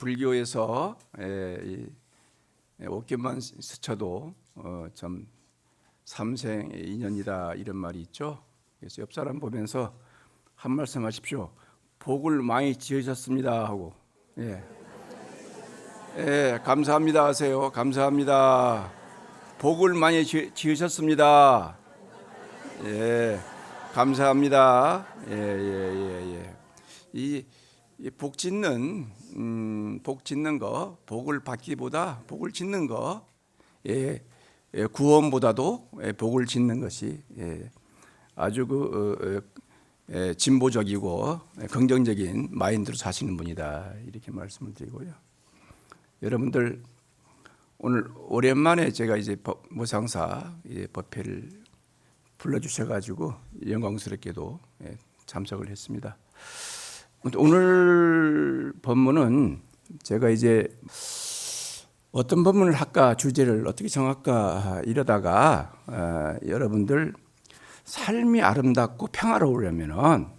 불교에서 어깨만 스쳐도 참 삼생 인연이다 이런 말이 있죠. 그래서 옆 사람 보면서 한 말씀 하십시오. 복을 많이 지으셨습니다 하고 감사합니다 하세요. 감사합니다. 복을 많이 지으셨습니다. 감사합니다. 이 복 짓는 거, 복을 받기보다 복을 짓는 거, 구원보다도 복을 짓는 것이 아주 진보적이고 긍정적인 마인드로 사시는 분이다 이렇게 말씀을 드리고요. 여러분들 오늘 오랜만에 제가 이제 모상사 법회를 불러주셔가지고 영광스럽게도 참석을 했습니다. 오늘 법문은 제가 이제 어떤 법문을 할까 주제를 어떻게 정할까 이러다가 여러분들 삶이 아름답고 평화로우려면은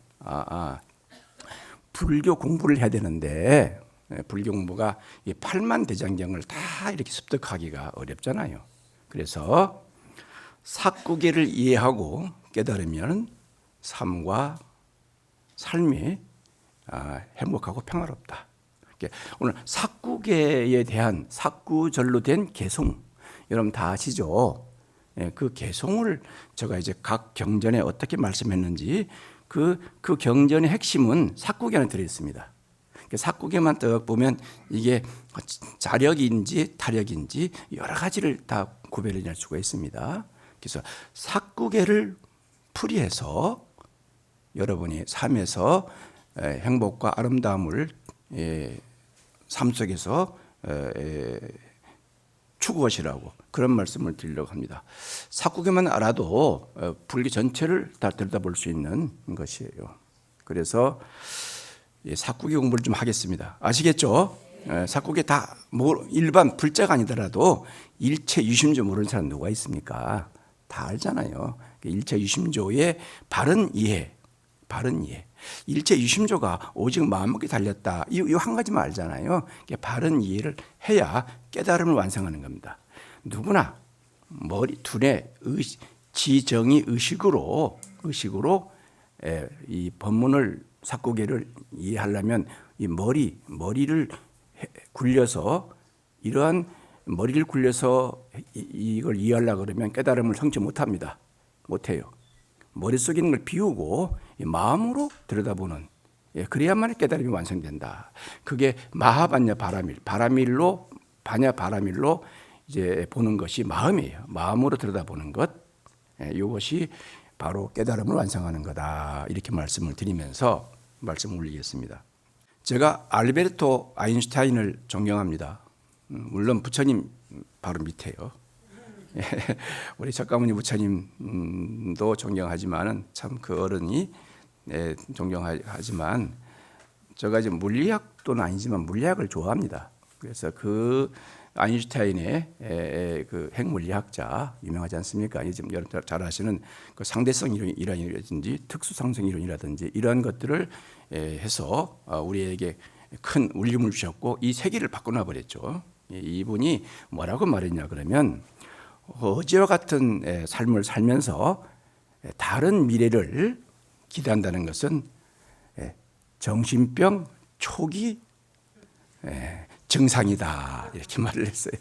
불교 공부를 해야 되는데 불교 공부가 이 팔만대장경을 다 이렇게 습득하기가 어렵잖아요. 그래서 삭구계를 이해하고 깨달으면 삶과 삶이 행복하고 평화롭다. 오늘 삭구계에 대한 삭구절로 된 개송, 여러분 다 아시죠? 그 개송을 제가 이제 각 경전에 어떻게 말씀했는지 그 경전의 핵심은 삭구계 안에 들어 있습니다. 삭구계만 딱 보면 이게 자력인지 타력인지 여러 가지를 다 구별해낼 수가 있습니다. 그래서 삭구계를 풀이해서 여러분이 삶에서 행복과 아름다움을 삶 속에서 추구하시라고 그런 말씀을 드리려고 합니다. 삭구계만 알아도 불교 전체를 다 들여다볼 수 있는 것이에요. 그래서 삭구계 공부를 좀 하겠습니다. 아시겠죠? 삭구계 다 일반 불자가 아니더라도 일체 유심조 모르는 사람 누가 있습니까? 다 알잖아요. 일체 유심조의 바른 이해. 일체 유심조가 오직 마음먹기 달렸다. 이 한 가지만 알잖아요. 바른 이해를 해야 깨달음을 완성하는 겁니다. 누구나 머리, 두뇌, 지정의 의식으로 이 법문을 삭구계를 이해하려면 이 머리를 굴려서 이러한 머리를 굴려서 이걸 이해하려고 그러면 깨달음을 성취 못합니다. 못해요. 머릿속에 있는 걸 비우고 마음으로 들여다보는 그래야만 깨달음이 완성된다. 그게 마하반야 바라밀로 반야 바라밀로 이제 보는 것이 마음이에요. 마음으로 들여다보는 것. 이것이 바로 깨달음을 완성하는 거다. 이렇게 말씀을 드리면서 말씀을 올리겠습니다. 제가 알베르토 아인슈타인을 존경합니다. 물론 부처님 바로 밑에요. 우리 석가모니 부처님도 존경하지만은 참 그 어른이 존경하지만 제가 이제 물리학도는 아니지만 물리학을 좋아합니다. 그래서 그 아인슈타인의 그 핵물리학자 유명하지 않습니까? 지금 여러분 잘 아시는 그 상대성 이론이라든지 특수상승 이론이라든지 이러한 것들을 해서 우리에게 큰 울림을 주셨고 이 세계를 바꿔놔 버렸죠. 이분이 뭐라고 말했냐 그러면 어제와 같은 삶을 살면서 다른 미래를 기대한다는 것은 정신병 초기 증상이다 이렇게 말을 했어요.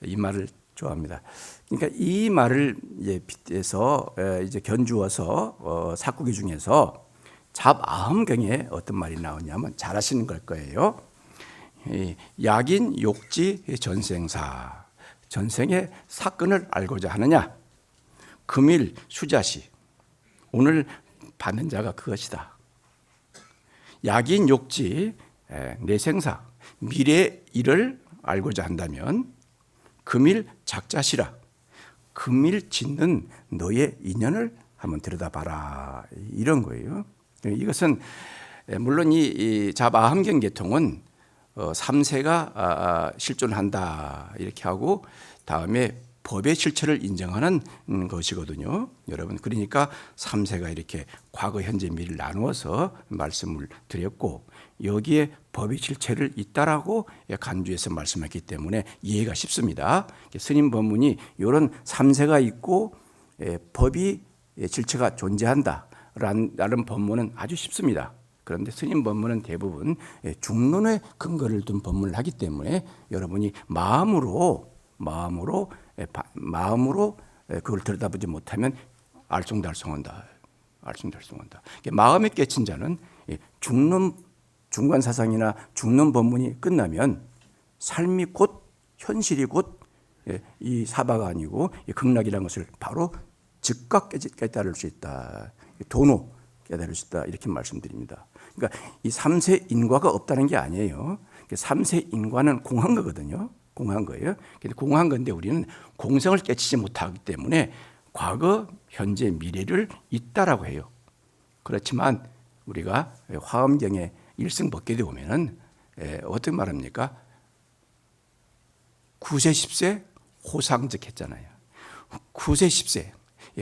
이 말을 좋아합니다. 그러니까 이 말을 빗대서 이제 견주어서 삭구계 중에서 잡아함경에 어떤 말이 나오냐면 잘 아시는 걸 거예요. 약인 욕지 전생사. 전생의 사건을 알고자 하느냐? 금일 수자시. 오늘 받는 자가 그것이다. 약인 욕지 내생사. 미래의 일을 알고자 한다면 금일 작자시라. 금일 짓는 너의 인연을 한번 들여다봐라. 이런 거예요. 이것은 물론 이 잡아함경 계통은 3세가 실존한다 이렇게 하고 다음에 법의 실체를 인정하는 것이거든요. 여러분 그러니까 3세가 이렇게 과거, 현재, 미래를 나누어서 말씀을 드렸고 여기에 법의 실체를 있다라고 간주해서 말씀했기 때문에 이해가 쉽습니다. 스님 법문이 이런 3세가 있고 법이 실체가 존재한다라는 법문은 아주 쉽습니다. 그런데 스님 법문은 대부분 중론에 근거를 둔 법문을 하기 때문에 여러분이 마음으로 그걸 들여다보지 못하면 알쏭달쏭한다. 마음에 깨친 자는 중간 사상이나 중론 법문이 끝나면 삶이 곧 현실이 곧 이 사바가 아니고 극락이라는 것을 바로 즉각 깨달을 수 있다. 도노 깨달을 수 있다. 이렇게 말씀드립니다. 그러니까 이 3세 인과가 없다는 게 아니에요. 3세 인과는 공한 거거든요. 공한 거예요. 근데 공한 건데 우리는 공성을 깨치지 못하기 때문에 과거, 현재, 미래를 있다라고 해요. 그렇지만 우리가 화엄경의 일승법계에 오면은 어떻게 말합니까? 9세, 10세 호상적 했잖아요. 9세, 10세.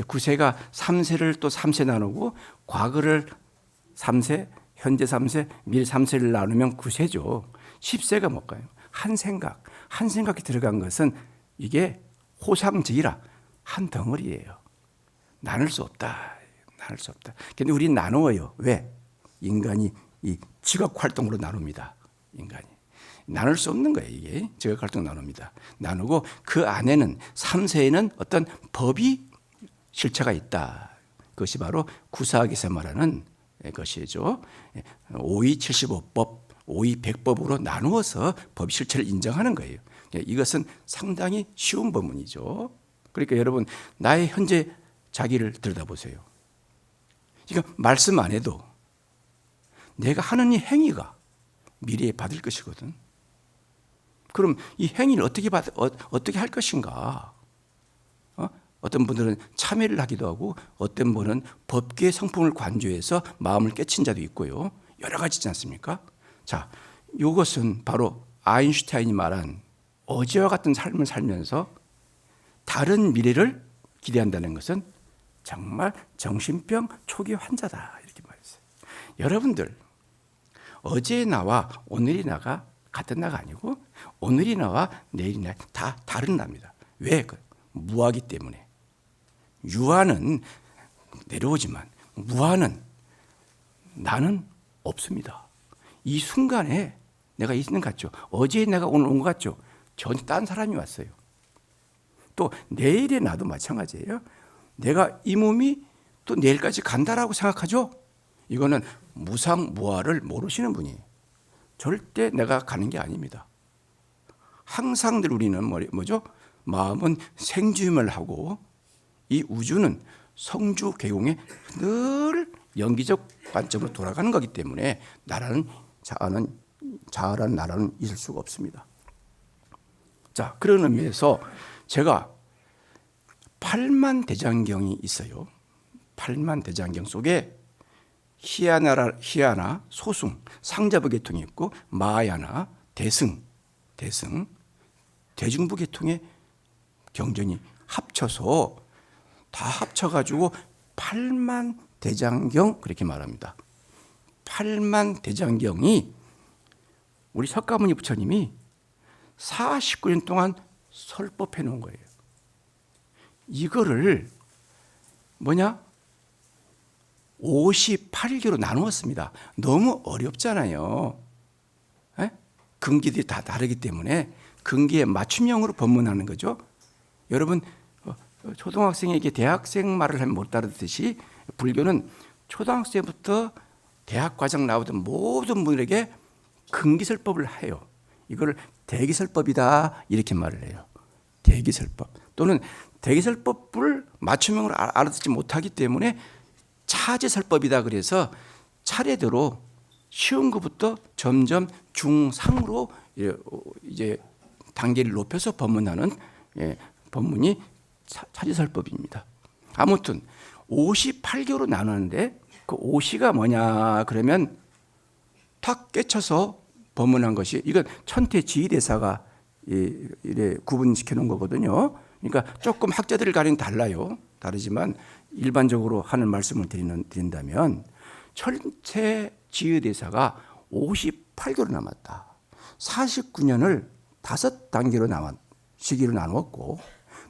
9세가 3세를 또 3세 나누고 과거를 3세, 현재 3세, 미래 3세를 나누면 9세죠. 10세가 뭘까요? 한 생각이 들어간 것은 이게 호상적이라 한 덩어리예요. 나눌 수 없다. 근데 우리는 나누어요. 왜? 인간이 이 지각 활동으로 나눕니다. 인간이. 나눌 수 없는 거예요. 이게 지각 활동 나눕니다. 나누고 그 안에는 3세에는 어떤 법이 실체가 있다. 그것이 바로 구사학에서 말하는 것이죠. 5위 75법, 5위 100법으로 나누어서 법 실체를 인정하는 거예요. 이것은 상당히 쉬운 법문이죠. 그러니까 여러분 나의 현재 자기를 들여다보세요. 이거 말씀 안 해도 내가 하는 이 행위가 미래에 받을 것이거든. 그럼 이 행위를 어떻게 할 것인가? 어떤 분들은 참회를 하기도 하고 어떤 분은 법계의 성품을 관조해서 마음을 깨친 자도 있고요. 여러 가지지 않습니까? 자, 이것은 바로 아인슈타인이 말한 어제와 같은 삶을 살면서 다른 미래를 기대한다는 것은 정말 정신병 초기 환자다 이렇게 말했어요. 여러분들 어제의 나와 오늘의 나가 같은 나가 아니고 오늘의 나와 내일의 나 다 다른 나입니다. 왜? 무하기 때문에. 유하는 내려오지만 무하는 나는 없습니다. 이 순간에 내가 있는 것 같죠. 어제의 내가 오늘 온 것 같죠. 전혀 딴 사람이 왔어요. 또 내일의 나도 마찬가지예요. 내가 이 몸이 또 내일까지 간다라고 생각하죠. 이거는 무상무화를 모르시는 분이에요. 절대 내가 가는 게 아닙니다. 항상 늘 우리는 뭐죠? 마음은 생주임을 하고 이 우주는 성주 개공에 늘 연기적 관점으로 돌아가는 거기 때문에 자아라는 나라는 있을 수가 없습니다. 자, 그런 의미에서 제가 8만 대장경이 있어요. 8만 대장경 속에 희야나, 소승, 상자부 계통이 있고 마하야나, 대승, 대중부 계통의 경전이 합쳐서 다 합쳐가지고 8만 대장경 그렇게 말합니다. 8만 대장경이 우리 석가모니 부처님이 49년 동안 설법해 놓은 거예요. 이거를 58개로 나누었습니다. 너무 어렵잖아요. 근기들이 다 다르기 때문에 근기에 맞춤형으로 법문하는 거죠. 여러분 초등학생에게 대학생 말을 하면 못 따르듯이 불교는 초등학생부터 대학 과정 나오던 모든 분들에게 근기설법을 해요. 이걸 대기설법이다 이렇게 말을 해요. 대기설법 또는 대기설법을 맞춤형으로 알아듣지 못하기 때문에 차제설법이다 그래서 차례대로 쉬운 것부터 점점 중상으로 이제 단계를 높여서 법문하는 법문이 차제설법입니다. 아무튼 58개로 나누는데 그 50가 뭐냐 그러면 탁 깨쳐서 법문한 것이 이건 천태지휘대사가 이래 구분시켜 놓은 거거든요. 그러니까 조금 학자들 간에는 다르지만 일반적으로 하는 말씀을 드린다면 천태지휘대사가 58개로 남았다. 49년을 5단계로 시기로 나누었고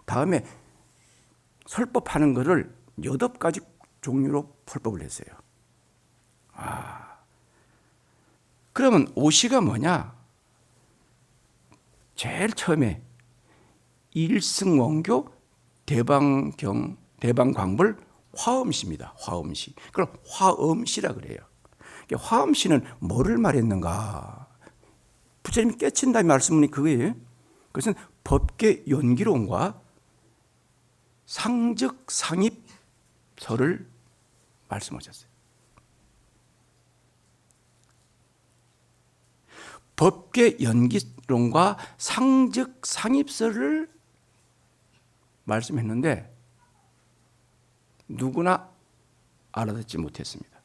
다음에 설법하는 것을 8가지 종류로 설법을 했어요. 그러면 오시가 뭐냐? 제일 처음에 일승원교 대방광불 화엄시입니다. 화엄시. 그럼 화엄시라 그래요. 화엄시는 뭐를 말했는가? 부처님이 깨친다는 말씀이 그거예요. 그것은 법계 연기론과 상적 상입설을 말씀하셨어요. 법계 연기론과 상적 상입설을 말씀했는데 누구나 알아듣지 못했습니다.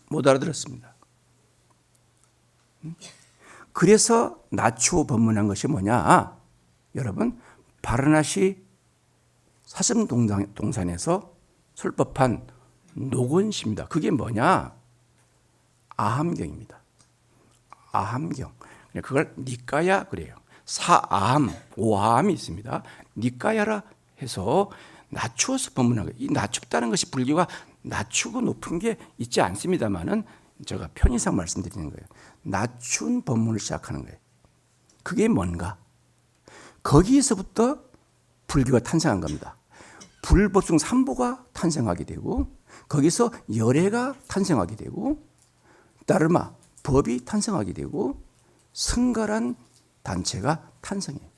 못 알아들었습니다. 그래서 나추어 법문한 것이 뭐냐? 여러분, 바라나시 사슴동산에서 설법한 노건시입니다. 그게 뭐냐? 아함경입니다. 아함경. 그걸 니까야 그래요. 사아함, 오아함이 있습니다. 니까야라 해서 낮추어서 법문한 거예요. 이 낮춥다는 것이 불교가 낮추고 높은 게 있지 않습니다만은 제가 편의상 말씀드리는 거예요. 낮춘 법문을 시작하는 거예요. 그게 뭔가? 거기에서부터 불교가 탄생한 겁니다. 불법중 삼보가 탄생하게 되고 거기서 열애가 탄생하게 되고 따르마, 법이 탄생하게 되고 성가란 단체가 탄생해요.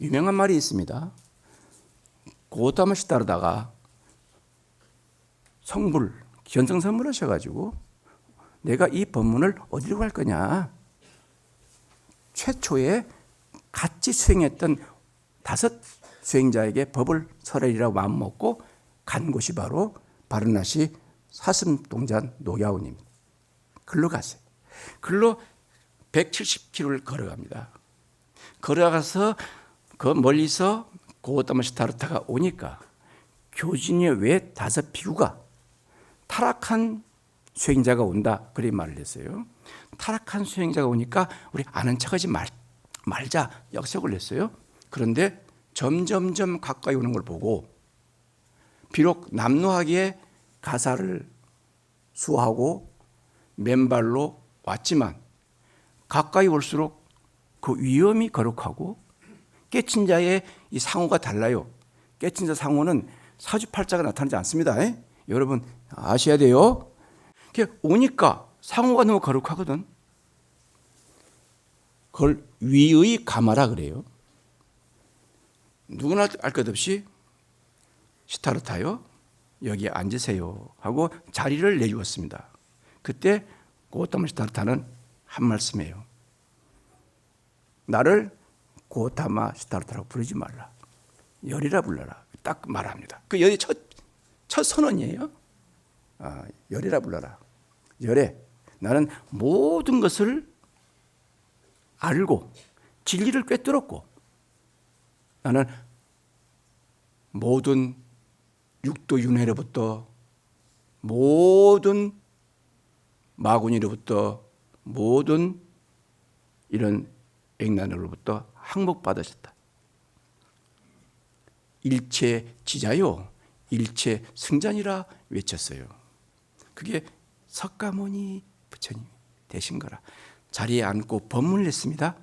유명한 말이 있습니다. 고타마 시다르다가 성불, 견성선물하셔가지고 내가 이 법문을 어디로 갈 거냐? 최초에 같이 수행했던 5 수행자에게 법을 설하리라고 마음먹고 간 곳이 바로 바라나시 사슴동산 노야원입니다. 글로 갔어요. 글로 170km를 걸어갑니다. 걸어가서 그 멀리서 고타마 시다르타가 오니까 교진의 외 5 비구가 타락한 수행자가 온다. 그런 말을 했어요. 타락한 수행자가 오니까 우리 아는 척하지 말자 약속을 했어요. 그런데 점점점 가까이 오는 걸 보고 비록 남루하게 가사를 수하고 맨발로 왔지만 가까이 올수록 그 위험이 거룩하고 깨친 자의 이 상호가 달라요. 깨친 자 상호는 사주팔자가 나타나지 않습니다. 여러분 아셔야 돼요. 오니까 상호가 너무 거룩하거든. 그걸 위의 가마라 그래요. 누구나 알 것 없이 시타르타요 여기 앉으세요 하고 자리를 내주었습니다. 그때 고타마 시타르타는 한 말씀이에요. 나를 고타마 시타르타라고 부르지 말라. 열이라 불러라. 딱 말합니다. 그 열이 첫 선언이에요. 열이라 불러라. 열에 나는 모든 것을 알고 진리를 꿰뚫었고 나는 모든 육도 윤회로부터 모든 마구니로부터 모든 이런 액난으로부터 항복받으셨다. 일체 지자요 일체 승잔이라 외쳤어요. 그게 석가모니 부처님 되신 거라. 자리에 앉고 법문을 했습니다.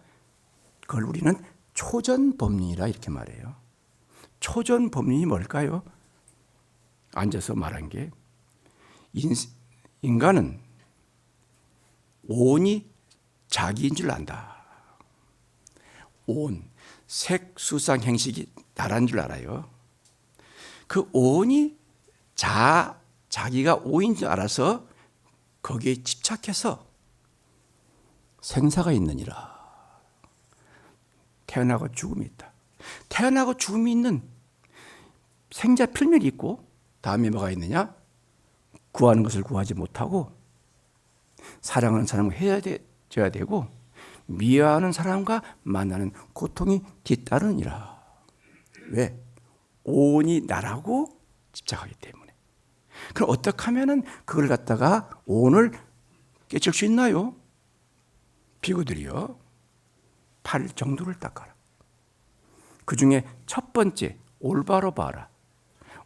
그걸 우리는 초전법륜이라 이렇게 말해요. 초전법륜이 뭘까요? 앉아서 말한 게 인간은 온이 자기인 줄 안다. 온, 색, 수상, 행식이 나란 줄 알아요. 그 온이 자기가 오인 줄 알아서 거기에 집착해서 생사가 있느니라. 태어나고 죽음이 있다. 태어나고 죽음이 있는 생자 필멸이 있고 다음에 뭐가 있느냐? 구하는 것을 구하지 못하고 사랑하는 사람을 헤어져야 되고 미워하는 사람과 만나는 고통이 뒤따르니라. 왜? 온이 나라고 집착하기 때문에. 그럼 어떻게 하면은 그걸 갖다가 오늘 깨칠 수 있나요? 비구들이요, 팔 정도를 닦아라. 그 중에 첫 번째, 올바로 봐라.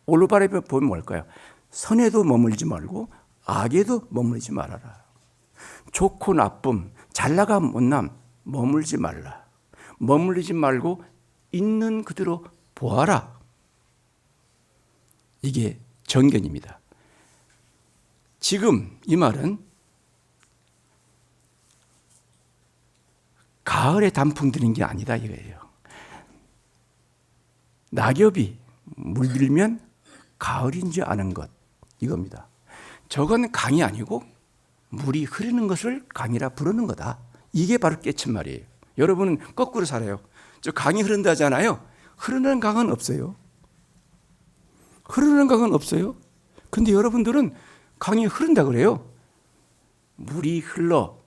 올바로 보면 뭘까요? 선에도 머물지 말고 악에도 머물지 말아라. 좋고 나쁨, 잘나가 못남 머물지 말라. 머물리지 말고 있는 그대로 보아라. 이게 정견입니다. 지금 이 말은 가을에 단풍 드는 게 아니다 이거예요. 낙엽이 물들면 가을인 줄 아는 것, 이겁니다. 저건 강이 아니고 물이 흐르는 것을 강이라 부르는 거다. 이게 바로 깨친 말이에요. 여러분은 거꾸로 살아요. 저 강이 흐른다잖아요. 흐르는 강은 없어요. 흐르는 강은 없어요. 근데 여러분들은 강이 흐른다 그래요. 물이 흘러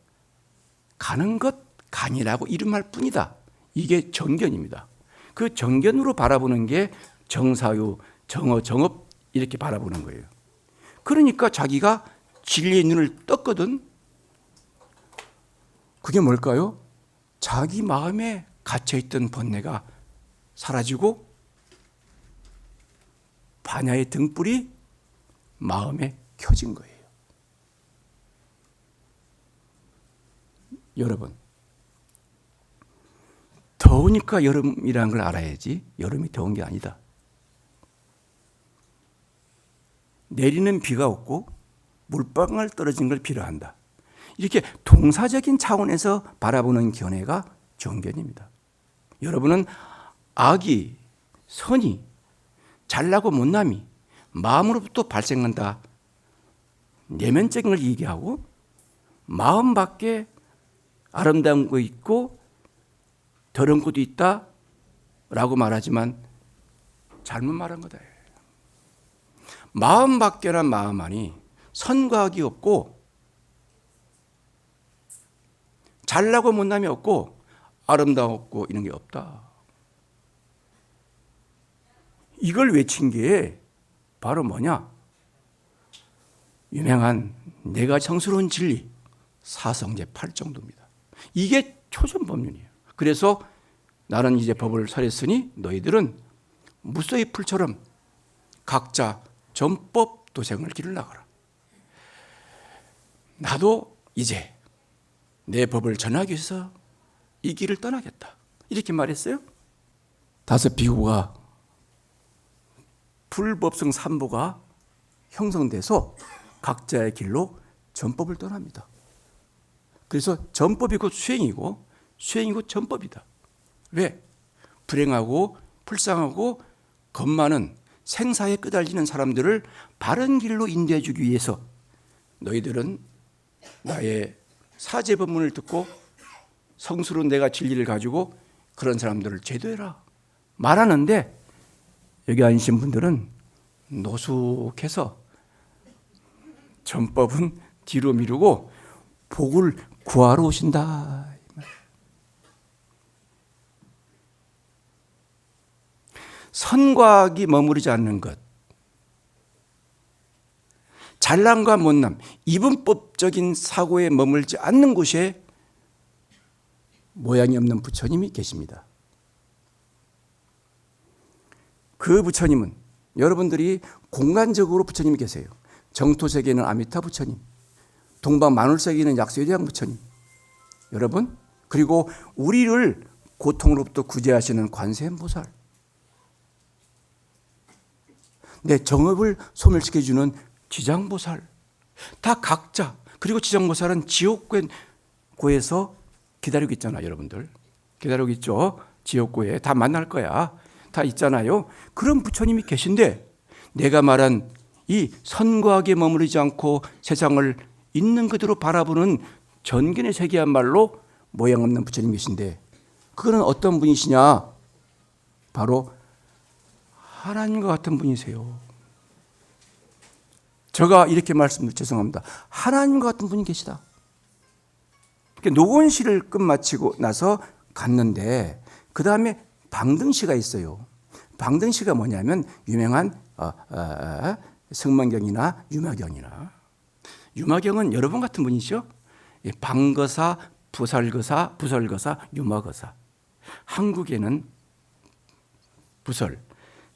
가는 것 강이라고 이름할 뿐이다. 이게 정견입니다. 그 정견으로 바라보는 게 정사유, 정어, 정업 이렇게 바라보는 거예요. 그러니까 자기가 진리의 눈을 떴거든. 그게 뭘까요? 자기 마음에 갇혀있던 번뇌가 사라지고 반야의 등불이 마음에 켜진 거예요. 여러분, 더우니까 여름이라는 걸 알아야지 여름이 더운 게 아니다. 내리는 비가 없고 물방울 떨어진 걸 필요한다. 이렇게 동사적인 차원에서 바라보는 견해가 정견입니다. 여러분은 악이, 선이, 잘나고 못남이 마음으로부터 발생한다. 내면적인 걸 얘기하고 마음 밖에 아름다운 거 있고 더러운 것도 있다 라고 말하지만 잘못 말한 거다. 마음 밖에란 마음 안이 선과 악이 없고 잘나고 못남이 없고 아름다웠고 이런 게 없다. 이걸 외친 게 바로 뭐냐? 유명한 내가 정스러운 진리 사성제 8정도입니다. 이게 초전법륜이에요. 그래서 나는 이제 법을 설했으니 너희들은 무소의 풀처럼 각자 전법 도생을 길을 나가라. 나도 이제 내 법을 전하기 위해서 이 길을 떠나겠다. 이렇게 말했어요. 5 비구가 불법성 3보가 형성돼서 각자의 길로 전법을 떠납니다. 그래서 전법이 곧 수행이고 수행이 곧 전법이다. 왜? 불행하고 불쌍하고 겁 많은 생사에 끄달리는 사람들을 바른 길로 인도해 주기 위해서 너희들은 나의 사제법문을 듣고 성스러운 내가 진리를 가지고 그런 사람들을 제도해라 말하는데, 여기 앉으신 분들은 노숙해서 전법은 뒤로 미루고 복을 구하러 오신다. 선과 악이 머무르지 않는 것, 잘남과 못남, 이분법적인 사고에 머물지 않는 곳에 모양이 없는 부처님이 계십니다. 그 부처님은 여러분들이 공간적으로 부처님이 계세요. 정토세계는 아미타 부처님, 동방만울세계는 약소대왕 부처님, 여러분, 그리고 우리를 고통으로부터 구제하시는 관세음보살, 내 정업을 소멸시켜주는 지장보살, 다 각자, 그리고 지장보살은 지옥고에서 기다리고 있잖아요. 여러분들 기다리고 있죠. 지옥고에 다 만날 거야. 다 있잖아요. 그런 부처님이 계신데 내가 말한 이 선과 악에 머무르지 않고 세상을 있는 그대로 바라보는 전견의 세계야말로 모양 없는 부처님이 계신데, 그거는 어떤 분이시냐? 바로 하나님과 같은 분이세요. 제가 이렇게 말씀드려 죄송합니다. 하나님과 같은 분이 계시다. 노원시를 끝마치고 나서 갔는데 그 다음에 방등시가 있어요. 방등시가 뭐냐면 유명한 성만경이나 유마경이나. 유마경은 여러분 같은 분이죠. 방거사, 부살거사, 부설거사, 유마거사. 한국에는 부설,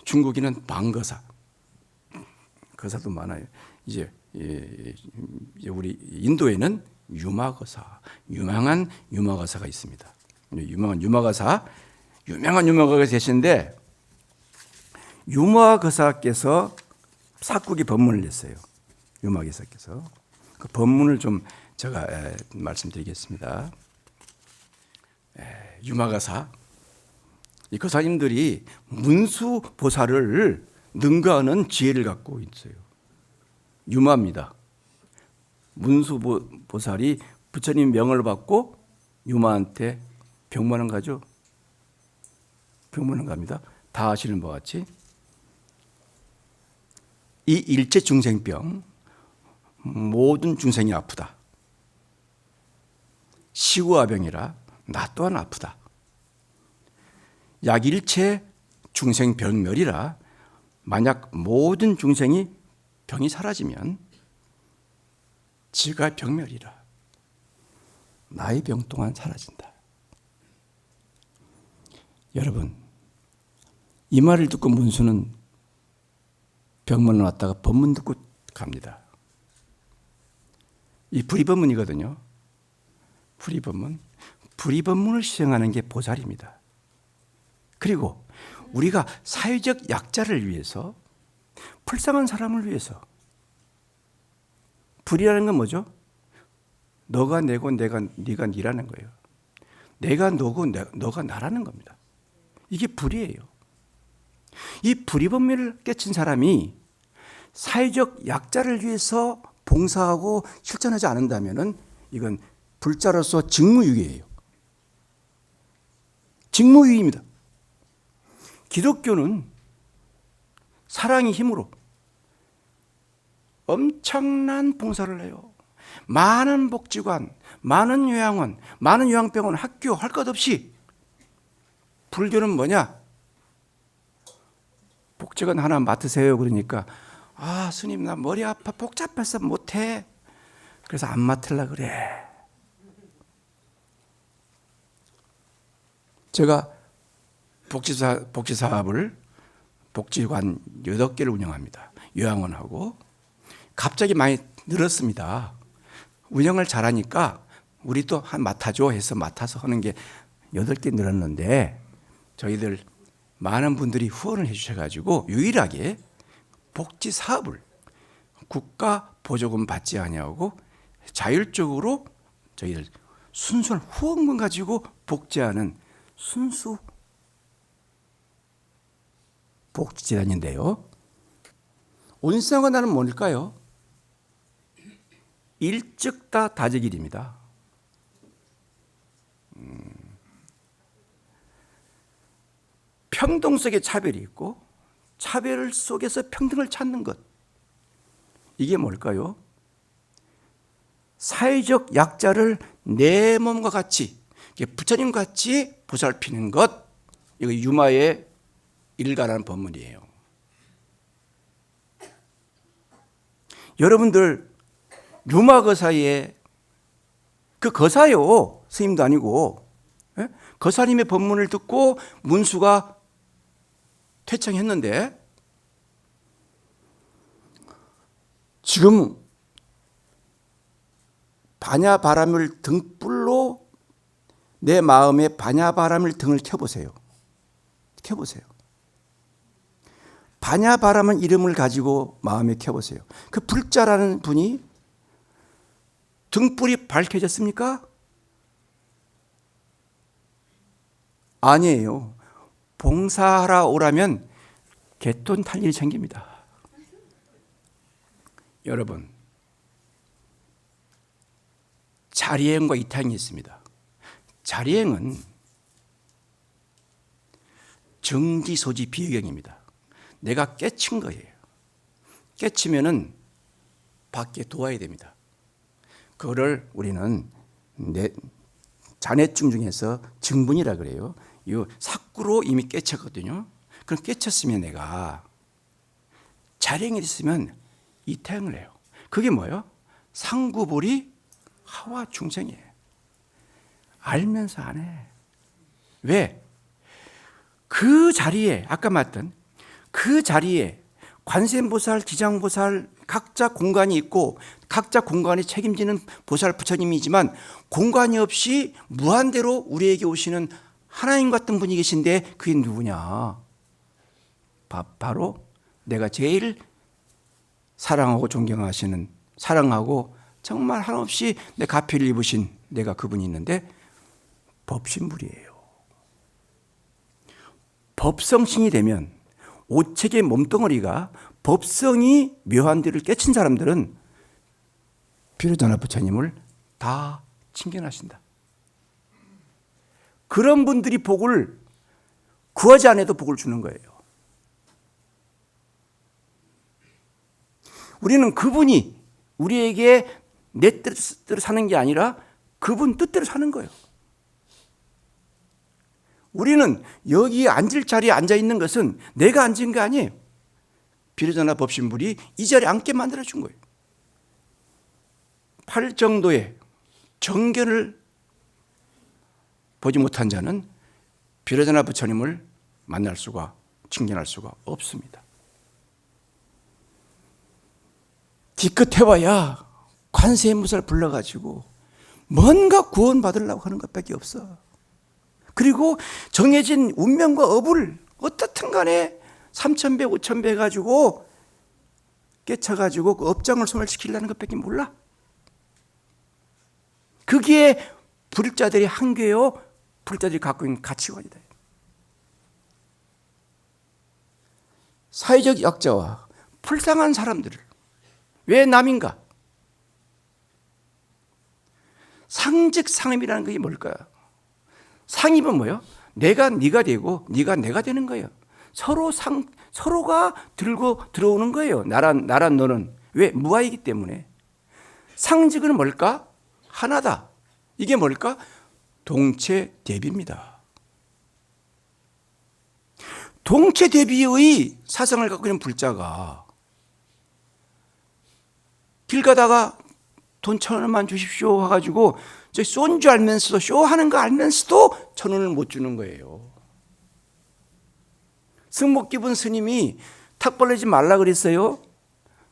중국에는 방거사. 거사도 많아요. 이제 우리 인도에는 유마거사, 유명한 유마거사가 있습니다. 유명한 유마거사 계신데, 유마거사께서 사국이 법문을 냈어요. 유마거사께서. 그 법문을 좀 제가 말씀드리겠습니다. 유마거사, 이 거사님들이 문수보살을 능가하는 지혜를 갖고 있어요. 유마입니다. 문수보살이 부처님 명을 받고 유마한테 병문안 가죠. 병문안 갑니다. 다 아시는 것 같이. 이 일체 중생병, 모든 중생이 아프다. 시구아병이라 나 또한 아프다. 약일체 중생병멸이라 만약 모든 중생이 병이 사라지면 지가 병멸이라 나의 병 또한 사라진다. 여러분, 이 말을 듣고 문수는 병문을 왔다가 법문 듣고 갑니다. 이 불이법문이거든요. 불이법문을 시행하는 게 보살입니다. 그리고 우리가 사회적 약자를 위해서, 불쌍한 사람을 위해서, 불이라는 건 뭐죠? 너가 내고 네가 니라는 거예요. 내가 너고 너가 나라는 겁니다. 이게 불이에요. 이 불이법문을 깨친 사람이 사회적 약자를 위해서 봉사하고 실천하지 않는다면 이건 불자로서 직무유기예요. 직무유기입니다. 기독교는 사랑의 힘으로 엄청난 봉사를 해요. 많은 복지관, 많은 요양원, 많은 요양병원, 학교 할 것 없이. 불교는 뭐냐? 복지관 하나 맡으세요. 그러니까 아, 스님 나 머리 아파 복잡해서 못해. 그래서 안 맡으려고 그래. 제가 복지사업을 복지관 8개를 운영합니다. 요양원하고. 갑자기 많이 늘었습니다. 운영을 잘하니까 우리도 한 맡아줘 해서 맡아서 하는 게 8개 늘었는데, 저희들 많은 분들이 후원을 해 주셔가지고 유일하게 복지사업을 국가 보조금 받지 아니하고 자율적으로 저희들 순수한 후원금 가지고 복지하는 순수 복지재단인데요. 온상과 나는 뭘까요? 일즉다 다재길입니다. 평등 속에 차별이 있고 차별 속에서 평등을 찾는 것. 이게 뭘까요? 사회적 약자를 내 몸과 같이, 부처님과 같이 보살피는 것. 이거 유마의 일가라는 법문이에요. 여러분들 유마 거사의 그 거사요, 스님도 아니고, 거사님의 법문을 듣고 문수가 퇴창했는데, 지금 반야바람을 등불로 내 마음에 반야바람을 등을 켜보세요. 켜보세요. 반야바람은 이름을 가지고 마음에 켜보세요. 그 불자라는 분이 등불이 밝혀졌습니까? 아니에요. 봉사하러 오라면 갯돈 탈 일이 생깁니다. 여러분, 자리행과 이탕이 있습니다. 자리행은 정지소지 비의경입니다. 내가 깨친 거예요. 깨치면은 밖에 도와야 됩니다. 그거를 우리는 잔해증 중에서 증분이라 그래요. 이 삭구로 이미 깨쳤거든요. 그럼 깨쳤으면 내가 자령이 있으면 이태행을 해요. 그게 뭐예요? 상구볼이 하와 중생이에요. 알면서 안 해. 왜? 그 자리에 아까 말했던 그 자리에 관세음보살, 지장보살 각자 공간이 있고 각자 공간이 책임지는 보살 부처님이지만 공간이 없이 무한대로 우리에게 오시는 하나님 같은 분이 계신데 그게 누구냐? 바로 내가 제일 사랑하고 존경하시는, 사랑하고 정말 한없이 내 가피를 입으신 내가 그분이 있는데 법신불이에요. 법성신이 되면 오책의 몸뚱어리가 법성이 묘한 데를 깨친 사람들은 비로자나 부처님을 다 칭견하신다. 그런 분들이 복을 구하지 않아도 복을 주는 거예요. 우리는 그분이 우리에게 내 뜻대로 사는 게 아니라 그분 뜻대로 사는 거예요. 우리는 여기 앉을 자리에 앉아 있는 것은 내가 앉은 게 아니에요. 비로자나 법신불이 이 자리에 앉게 만들어준 거예요. 8정도의 정견을 보지 못한 자는 비로자나 부처님을 만날 수가, 칭견할 수가 없습니다. 기껏해봐야 관세음보살 불러가지고 뭔가 구원받으려고 하는 것밖에 없어. 그리고 정해진 운명과 업을 어떻든 간에 3,000배, 5,000배 해가지고 깨쳐가지고 그 업장을 소멸시키려는 것밖에 몰라. 그게 불자들이 한계요, 불자들이 갖고 있는 가치관이다. 사회적 약자와 불쌍한 사람들을 왜 남인가? 상즉상임이라는 게 뭘까요? 상임은 뭐예요? 내가 네가 되고 네가 내가 되는 거예요. 서로가 들고 들어오는 거예요. 나란 너는. 왜? 무아이기 때문에. 상즉은 뭘까? 하나다. 이게 뭘까? 동체대비입니다. 동체대비의 사상을 갖고 있는 불자가 길 가다가 돈 1,000원만 주십시오 해가지고 저 쏜 줄 알면서도, 쇼하는 거 알면서도 1,000원을 못 주는 거예요. 승복 기분 스님이 탁 벌리지 말라 그랬어요.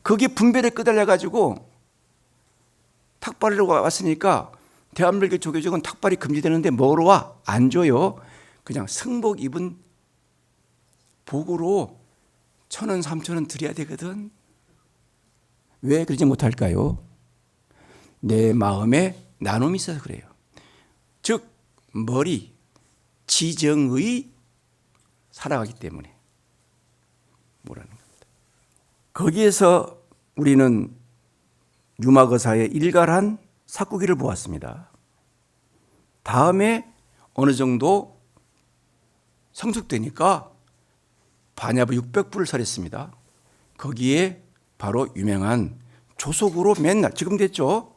그게 분별에 끄달려가지고 탁 벌리러 왔으니까 대한불교 조계적은 탁발이 금지되는데 뭐로 와? 안 줘요. 그냥 승복 입은 복으로 1,000원, 3,000원 드려야 되거든. 왜 그러지 못할까요? 내 마음에 나눔이 있어서 그래요. 즉 머리, 지정의 살아가기 때문에 뭐라는 겁니다. 거기에서 우리는 유마거사의 일갈한 사꾸기를 보았습니다. 다음에 어느 정도 성숙되니까 반야부 600부를 설했습니다. 거기에 바로 유명한 조속으로 맨날 지금 됐죠?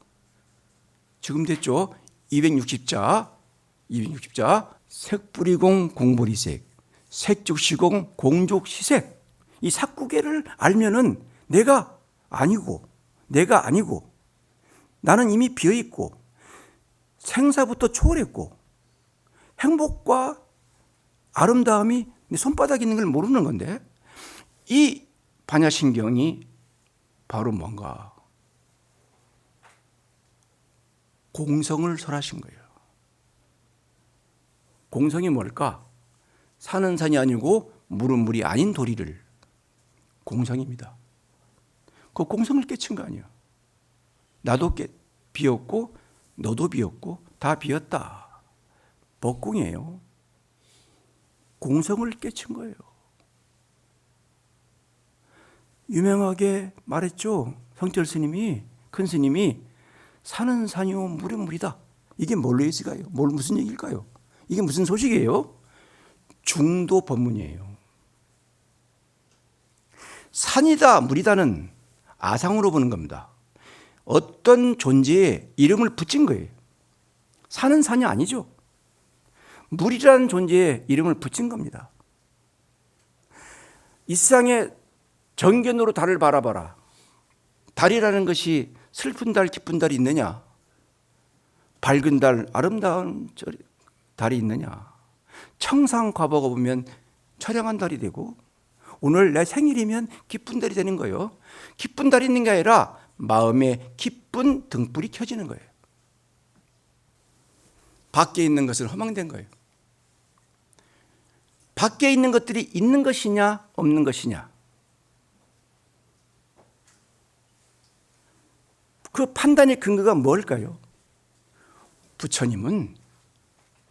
260자 색뿌리공 공보리색, 색족시공 공족시색. 이 사꾸계를 알면은 내가 아니고 나는 이미 비어있고 생사부터 초월했고 행복과 아름다움이 내 손바닥에 있는 걸 모르는 건데, 이 반야신경이 바로 뭔가 공성을 설하신 거예요. 공성이 뭘까? 산은 산이 아니고 물은 물이 아닌 도리를, 공성입니다. 그 공성을 깨친 거 아니에요. 나도 비었고 너도 비었고 다 비었다. 법공이에요. 공성을 깨친 거예요. 유명하게 말했죠. 성철 스님이, 큰 스님이 산은 산이요 물은 물이다. 이게 뭘로 있을까요? 무슨 얘기일까요? 이게 무슨 소식이에요? 중도 법문이에요. 산이다 물이다는 아상으로 보는 겁니다. 어떤 존재에 이름을 붙인 거예요. 산은 산이 아니죠. 물이라는 존재에 이름을 붙인 겁니다. 이 세상에 정견으로 달을 바라봐라. 달이라는 것이 슬픈 달, 기쁜 달이 있느냐? 밝은 달, 아름다운 달이 있느냐? 청상과거가 보면 처량한 달이 되고 오늘 내 생일이면 기쁜 달이 되는 거예요. 기쁜 달이 있는 게 아니라 마음에 기쁜 등불이 켜지는 거예요. 밖에 있는 것은 허망된 거예요. 밖에 있는 것들이 있는 것이냐 없는 것이냐, 그 판단의 근거가 뭘까요? 부처님은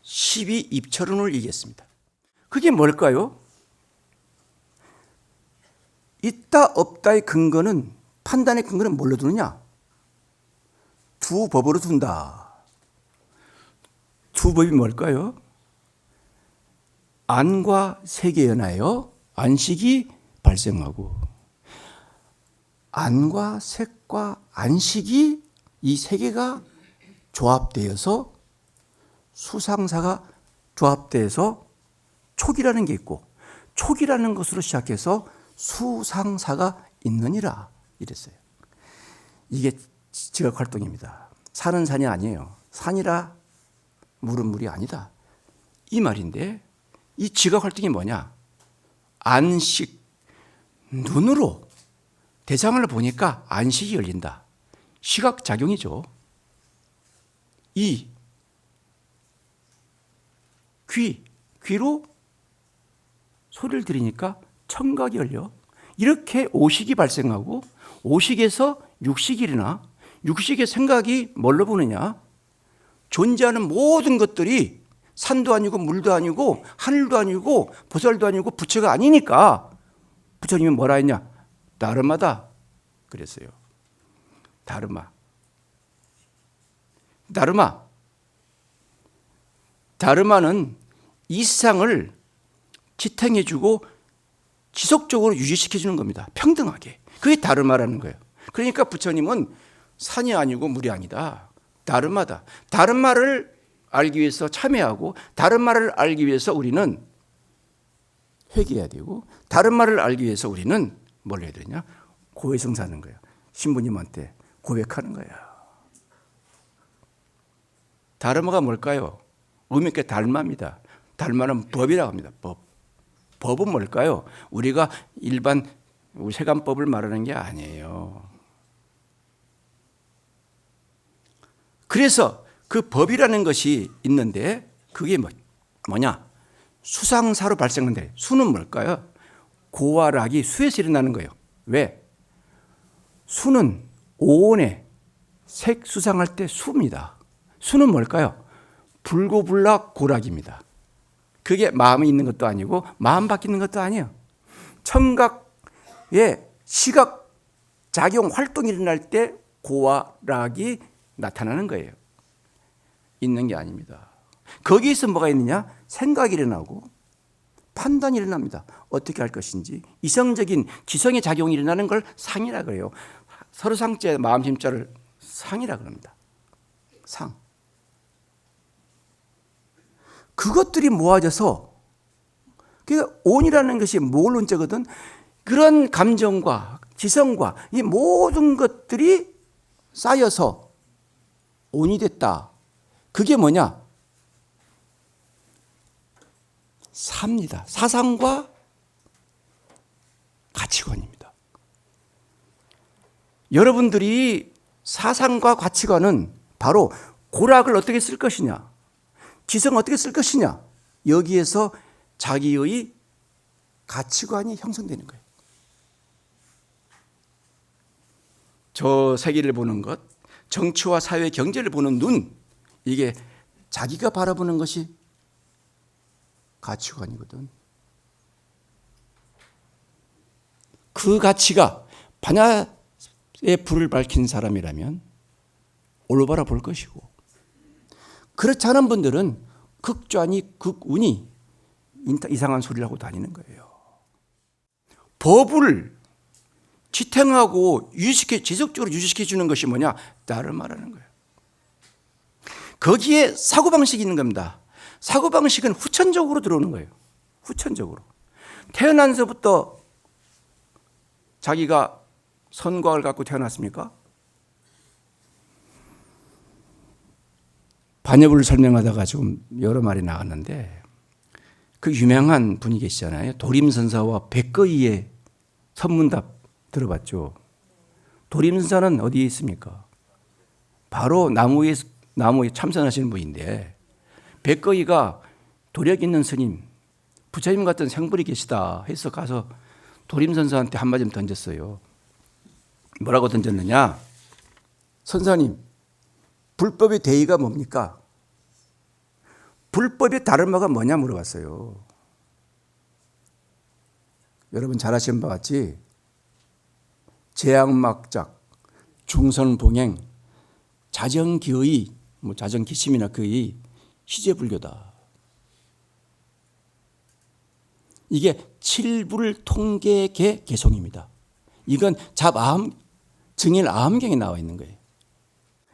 12입처론을 얘기했습니다. 그게 뭘까요? 있다 없다의 근거는, 판단의 근거는 뭘로 두느냐? 두 법으로 둔다. 두 법이 뭘까요? 안과 색에 연하여 안식이 발생하고, 안과 색과 안식이, 이 세 개가 조합되어서 수상사가 조합되어서 촉이라는 게 있고, 촉이라는 것으로 시작해서 수상사가 있느니라 이랬어요. 이게 지각활동입니다. 산은 산이 아니에요. 산이라 물은 물이 아니다, 이 말인데, 이 지각활동이 뭐냐? 안식, 눈으로 대상을 보니까 안식이 열린다. 시각작용이죠. 이 귀로 소리를 들으니까 청각이 열려. 이렇게 오식이 발생하고, 오식에서 육식이 일어나. 육식의 생각이 뭘로 보느냐? 존재하는 모든 것들이 산도 아니고 물도 아니고 하늘도 아니고 보살도 아니고 부처가 아니니까 부처님이 뭐라 했냐? 다르마다 그랬어요. 다르마. 다르마는 이 세상을 지탱해주고 지속적으로 유지시켜주는 겁니다. 평등하게. 그게 다르마라는 거예요. 그러니까 부처님은 산이 아니고 물이 아니다, 다르마다. 다른 말을 알기 위해서 참여하고, 다른 말을 알기 위해서 우리는 회개해야 되고, 다른 말을 알기 위해서 우리는 뭘 해야 되냐? 고해성사하는 거예요. 신부님한테 고백하는 거예요. 다르마가 뭘까요? 의미 있게 달마입니다. 달마는 법이라고 합니다. 법은 뭘까요? 우리가 일반 세간법을 말하는 게 아니에요. 그래서 그 법이라는 것이 있는데, 그게 뭐냐? 수상사로 발생하는데, 수는 뭘까요? 고와 락이 수에서 일어나는 거예요. 왜? 수는 오온에 색 수상할 때 수입니다. 수는 뭘까요? 불고불락 고락입니다. 그게 마음이 있는 것도 아니고 마음 바뀌는 것도 아니에요. 청각의 시각 작용 활동이 일어날 때 고와 락이 나타나는 거예요. 있는 게 아닙니다. 거기에서 뭐가 있느냐? 생각이 일어나고 판단이 일어납니다. 어떻게 할 것인지. 이성적인 지성의 작용이 일어나는 걸 상이라 그래요. 서로상제 마음심자를 상이라 그럽니다. 상. 그것들이 모아져서, 그러니까 온이라는 것이 모론자거든. 그런 감정과 지성과 이 모든 것들이 쌓여서 온이 됐다. 그게 뭐냐? 사입니다. 사상과 가치관입니다. 여러분들이 사상과 가치관은 바로 고락을 어떻게 쓸 것이냐, 지성을 어떻게 쓸 것이냐, 여기에서 자기의 가치관이 형성되는 거예요. 저 세계를 보는 것, 정치와 사회, 경제를 보는 눈, 이게 자기가 바라보는 것이 가치관이거든. 그 가치가 반야의 불을 밝힌 사람이라면 올바라 볼 것이고, 그렇지 않은 분들은 극좌니 극운이 이상한 소리를 하고 다니는 거예요. 법을 지탱하고 지속적으로 유지시켜 주는 것이 뭐냐? 다르마라는 거예요. 거기에 사고방식이 있는 겁니다. 사고방식은 후천적으로 들어오는 거예요. 후천적으로. 태어나서부터 자기가 선과를 갖고 태어났습니까? 반여부를 설명하다가 지금 여러 말이 나왔는데 그 유명한 분이 계시잖아요. 도림선사와 백거이의 선문답 들어봤죠? 도림선사는 어디에 있습니까? 바로 나무에 참선하시는 분인데 백거이가 도력 있는 스님, 부처님 같은 생불이 계시다 해서 가서 도림선사한테 한마디 좀 던졌어요. 뭐라고 던졌느냐? 선사님, 불법의 대의가 뭡니까? 불법의 다른바가 뭐냐 물어봤어요. 여러분 잘 아시는 바와 같이 재앙막작, 중선봉행, 자정기의, 자정기심이나 그의 희재불교다. 이게 칠불통계계 개송입니다. 이건 잡아함, 증일아함경에 나와 있는 거예요.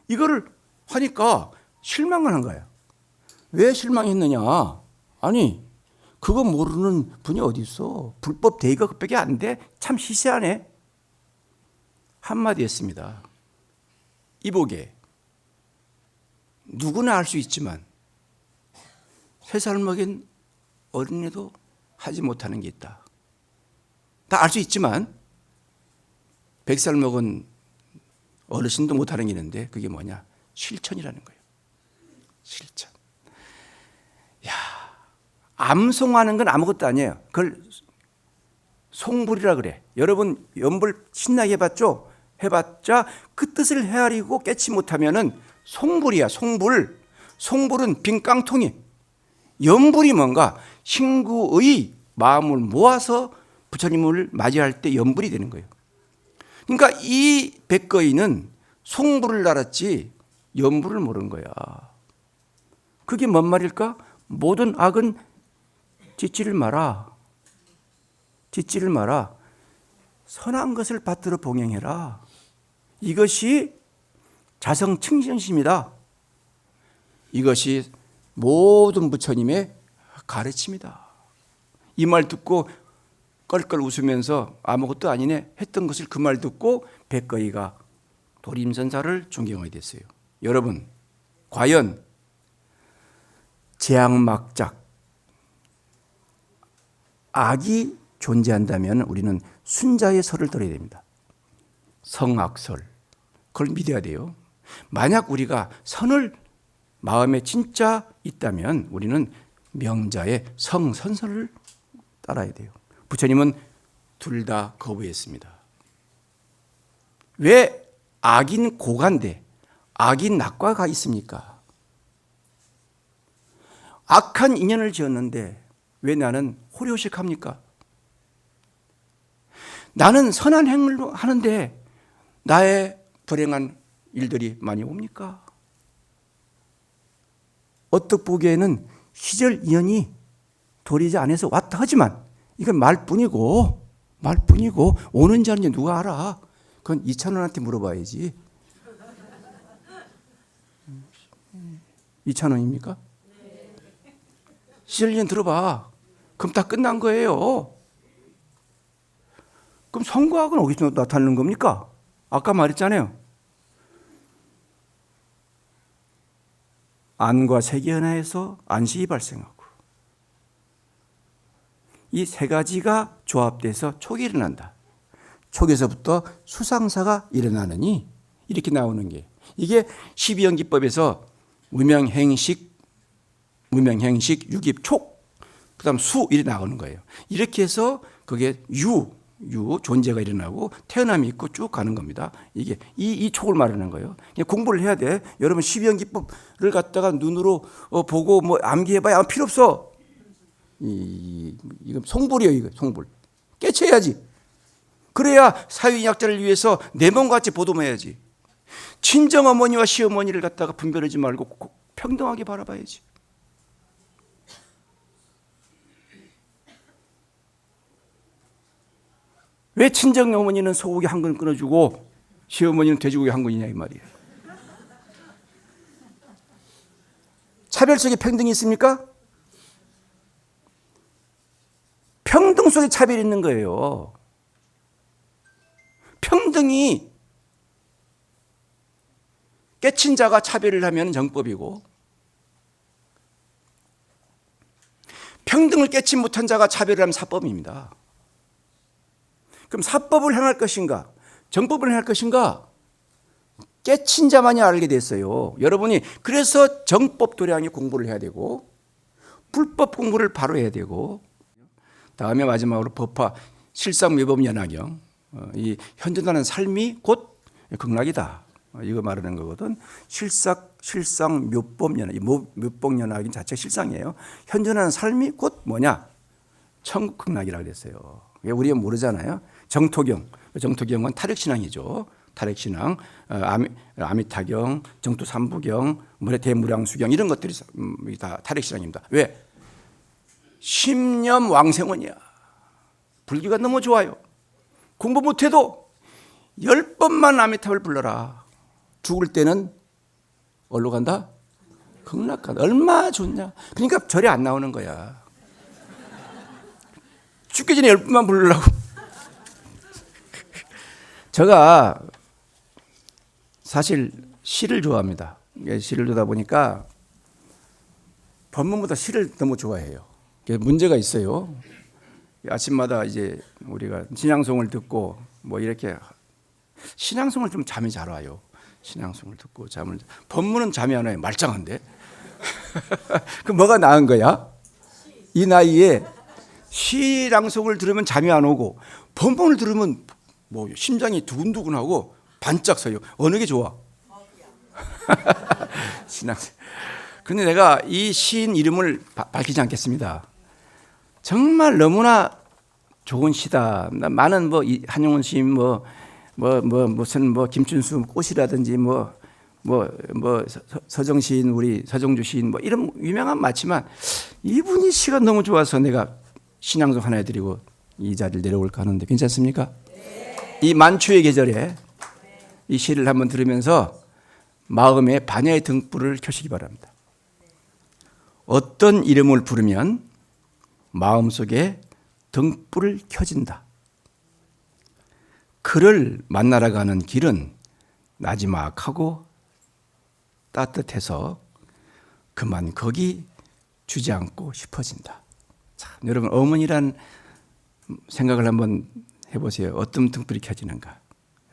이거를 하니까 실망을 한 거예요. 왜 실망했느냐? 아니, 그거 모르는 분이 어디 있어? 불법 대의가 그밖에 안 돼? 참 시시하네. 한마디 했습니다. 이보게, 누구나 알 수 있지만 3살 먹인 어린이도 하지 못하는 게 있다. 다 알 수 있지만 100살 먹은 어르신도 못하는 게 있는데 그게 뭐냐? 실천이라는 거예요. 실천. 야, 암송하는 건 아무것도 아니에요. 그걸 송불이라 그래. 여러분 연불 신나게 해봤죠? 해봤자 그 뜻을 헤아리고 깨치 못하면은 송불이야. 송불. 송불은 빈 깡통이. 연불이 뭔가 신구의 마음을 모아서 부처님을 맞이할 때 연불이 되는 거예요. 그러니까 이 백거이는 송불을 알았지 연불을 모르는 거야. 그게 뭔 말일까? 모든 악은 짓지를 마라. 짓지를 마라. 선한 것을 받들어 봉행해라. 이것이 자성칭전심이다. 이것이 모든 부처님의 가르침이다. 이 말 듣고 껄껄 웃으면서 아무것도 아니네 했던 것을 그 말 듣고 백거이가 도림선사를 존경하게 됐어요. 여러분, 과연 재앙막작 악이 존재한다면 우리는 순자의 설을 들어야 됩니다. 성악설. 그걸 믿어야 돼요. 만약 우리가 선을 마음에 진짜 있다면 우리는 명자의 성선설을 따라야 돼요. 부처님은 둘 다 거부했습니다. 왜 악인 고간데 악인 낙과가 있습니까? 악한 인연을 지었는데 왜 나는 호려식합니까? 나는 선한 행을 하는데 나의 불행한 일들이 많이 옵니까? 어떻게 보기에는 시절 인연이 도리지 않아서 왔다 하지만 이건 말뿐이고 오는지 아닌지 누가 알아? 그건 이찬원한테 물어봐야지. 이찬원입니까? 시절 인연 들어봐. 그럼 다 끝난 거예요. 그럼 성과학은 어디서 나타나는 겁니까? 아까 말했잖아요. 안과 색이 하나에서 안식이 발생하고 이 세 가지가 조합돼서 촉이 일어난다. 촉에서부터 수상사가 일어나느니 이렇게 나오는 게 이게 12연기법에서 무명행식, 유깁, 촉, 그 다음 수 이렇게 나오는 거예요. 이렇게 해서 그게 유 존재가 일어나고 태어남이 있고 쭉 가는 겁니다. 이게 이 촉을 말하는 거예요. 그냥 공부를 해야 돼. 여러분 12연기법을 갖다가 눈으로 보고 뭐 암기해봐야 필요 없어. 이거 송불이에요. 이거 송불. 깨쳐야지. 그래야 사위약자를 위해서 내 몸같이 보듬어야지. 친정어머니와 시어머니를 갖다가 분별하지 말고 평등하게 바라봐야지. 왜 친정어머니는 소고기 한 근 끊어주고 시어머니는 돼지고기 한 근이냐 이 말이에요. 차별 속에 평등이 있습니까? 평등 속에 차별이 있는 거예요. 평등이 깨친 자가 차별을 하면 정법이고 평등을 깨치 못한 자가 차별을 하면 사법입니다. 그럼 사법을 행할 것인가? 정법을 행할 것인가? 깨친 자만이 알게 됐어요. 여러분이 그래서 정법 도량의 공부를 해야 되고 불법 공부를 바로 해야 되고 다음에 마지막으로 법화 실상묘법연화경 이 현존하는 삶이 곧 극락이다. 이거 말하는 거거든. 실상묘법연화 묘법연화경 자체 실상이에요. 현존하는 삶이 곧 뭐냐? 천국 극락이라고 그랬어요. 우리가 모르잖아요. 정토경은 탈핵신앙이죠. 탈핵신앙, 아미타경, 정토삼부경, 대무량수경 이런 것들이 다 탈핵신앙입니다. 왜? 심념왕생원이야. 불교가 너무 좋아요. 공부 못해도 10번만 아미타불 불러라. 죽을 때는 어디로 간다? 극락 간다. 얼마나 좋냐. 그러니까 절에 안 나오는 거야. 죽기 전에 10번만 부르려고. 제가 사실 시를 좋아합니다. 시를 듣다 보니까 법문보다 시를 너무 좋아해요. 문제가 있어요. 아침마다 이제 우리가 신앙송을 듣고 뭐 이렇게 신앙송을 좀 잠이 잘 와요. 신앙송을 듣고 법문은 잠이 안 와요. 말짱한데. 그럼 뭐가 나은 거야? 이 나이에 시랑송을 들으면 잠이 안 오고 법문을 들으면 뭐 심장이 두근두근하고 반짝 서요. 어느 게 좋아? 신앙송. 그런데 내가 이 시인 이름을 밝히지 않겠습니다. 정말 너무나 좋은 시다. 많은 한용운 시인 무슨 김춘수 꽃이라든지 서정 시인 우리 서정주 시인 이런 유명한 많지만 이분이 시가 너무 좋아서 내가 신앙송 하나 해드리고 이 자리를 내려올까 하는데 괜찮습니까? 네. 이 만추의 계절에 이 시를 한번 들으면서 마음에 반야의 등불을 켜시기 바랍니다. 어떤 이름을 부르면 마음속에 등불을 켜진다. 그를 만나러 가는 길은 나지막하고 따뜻해서 그만 거기 주저앉고 싶어진다. 참, 여러분 어머니란 생각을 한번 해보세요. 어떤 등불이 켜지는가.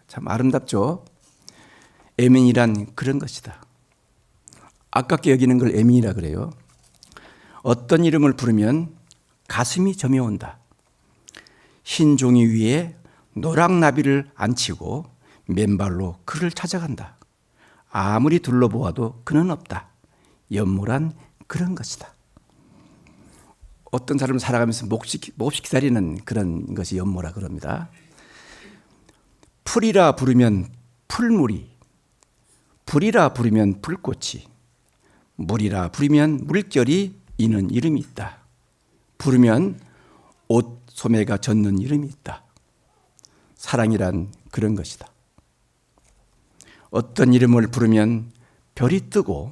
참 아름답죠. 애민이란 그런 것이다. 아깝게 여기는 걸 애민이라 그래요. 어떤 이름을 부르면 가슴이 저며온다. 흰 종이 위에 노랑나비를 앉히고 맨발로 그를 찾아간다. 아무리 둘러보아도 그는 없다. 연모란 그런 것이다. 어떤 사람을 살아가면서 몹시 기다리는 그런 것이 연모라 그럽니다. 풀이라 부르면 풀물이, 불이라 부르면 불꽃이, 물이라 부르면 물결이 이는 이름이 있다. 부르면 옷 소매가 젖는 이름이 있다. 사랑이란 그런 것이다. 어떤 이름을 부르면 별이 뜨고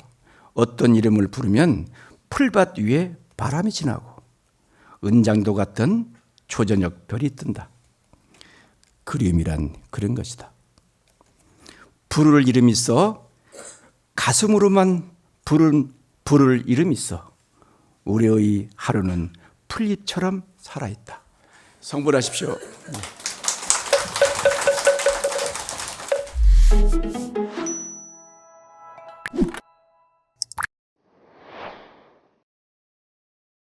어떤 이름을 부르면 풀밭 위에 바람이 지나고 은장도 같은 초저녁 별이 뜬다. 그리움이란 그런 것이다. 부를 이름이 있어 가슴으로만 부를 이름이 있어 우리의 하루는 풀잎처럼 살아있다. 성불하십시오.